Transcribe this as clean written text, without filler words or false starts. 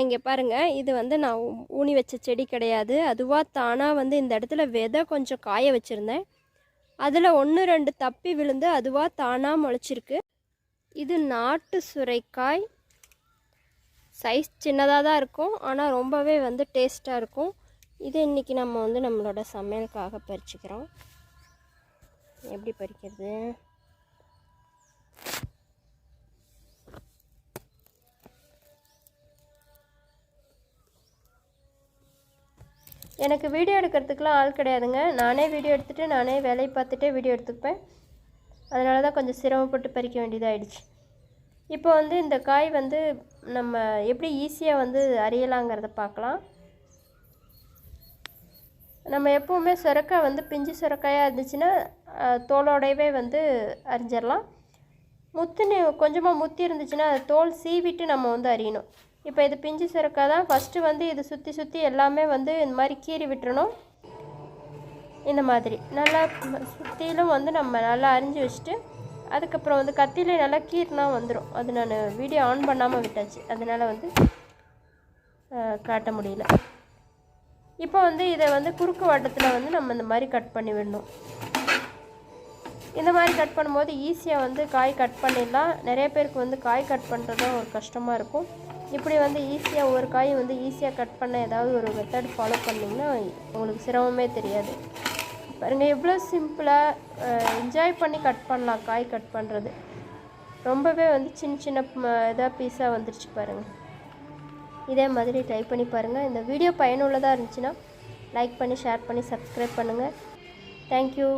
இங்கே பாருங்கள், இது வந்து நான் ஊனி வச்ச செடி கிடையாது. அதுவாக தானாக வந்து இந்த இடத்துல விதை கொஞ்சம் காய வச்சுருந்தேன். அதில் 1, 2 தப்பி விழுந்து அதுவாக தானாக முளைச்சிருக்கு. இது நாட்டு சுரைக்காய். சைஸ் சின்னதாக தான் இருக்கும், ஆனால் ரொம்பவே வந்து டேஸ்ட்டாக இருக்கும். இது இன்றைக்கி நம்ம வந்து நம்மளோட சமையலுக்காக பறிச்சுக்கிறோம். எப்படி பறிக்கிறது? எனக்கு வீடியோ எடுக்கிறதுக்கெலாம் ஆள் கிடையாதுங்க. நானே வீடியோ எடுத்துகிட்டு நானே வேலையை பார்த்துட்டே வீடியோ எடுத்துப்பேன். அதனால தான் கொஞ்சம் சிரமப்பட்டு பறிக்க வேண்டியதாகிடுச்சு. இப்போ வந்து இந்த காய் வந்து நம்ம எப்படி ஈஸியாக வந்து அரியலாங்கிறத பார்க்கலாம். நம்ம எப்போவுமே சுரக்காய் வந்து பிஞ்சு சுரக்காயாக இருந்துச்சுன்னா தோலோடையவே வந்து அரிஞ்சிடலாம். கொஞ்சமாக முத்தி இருந்துச்சுன்னா அது தோல் சீவிட்டு நம்ம வந்து அரியணும். இப்போ இது பிஞ்சு சுரக்காய் தான். ஃபஸ்ட்டு வந்து இது சுற்றி எல்லாமே வந்து இந்த மாதிரி கீறி விட்டுறணும். இந்த மாதிரி நல்லா சுற்றிலும் வந்து நம்ம நல்லா அரிஞ்சு வச்சுட்டு அதுக்கப்புறம் வந்து கத்தியிலே நல்லா கீறினா வந்துடும். அது நான் வீடியோ ஆன் பண்ணாமல் விட்டாச்சு, அதனால் வந்து காட்ட முடியல. இப்போ வந்து இதை வந்து குறுக்கு வட்டத்தில் வந்து நம்ம இந்த மாதிரி கட் பண்ணி விடணும். இந்த மாதிரி கட் பண்ணும்போது ஈஸியாக வந்து காய் கட் பண்ணிடலாம். நிறைய பேருக்கு வந்து காய் கட் பண்ணுறதும் ஒரு கஷ்டமாக இருக்கும். இப்படி வந்து ஈஸியாக ஒரு காய் வந்து ஈஸியாக கட் பண்ண ஏதாவது ஒரு மெத்தட் ஃபாலோ பண்ணிங்கன்னா உங்களுக்கு சிரமமே தெரியாது. பாருங்கள், எவ்வளோ சிம்பிளாக என்ஜாய் பண்ணி கட் பண்ணலாம். காய் கட் பண்ணுறது ரொம்பவே வந்து சின்ன இதாக பீஸாக வந்துருச்சு பாருங்கள். இதே மாதிரி ட்ரை பண்ணி பாருங்கள். இந்த வீடியோ பயனுள்ளதாக இருந்துச்சுன்னா லைக் பண்ணி, ஷேர் பண்ணி, சப்ஸ்கிரைப் பண்ணுங்கள். தேங்க்யூ.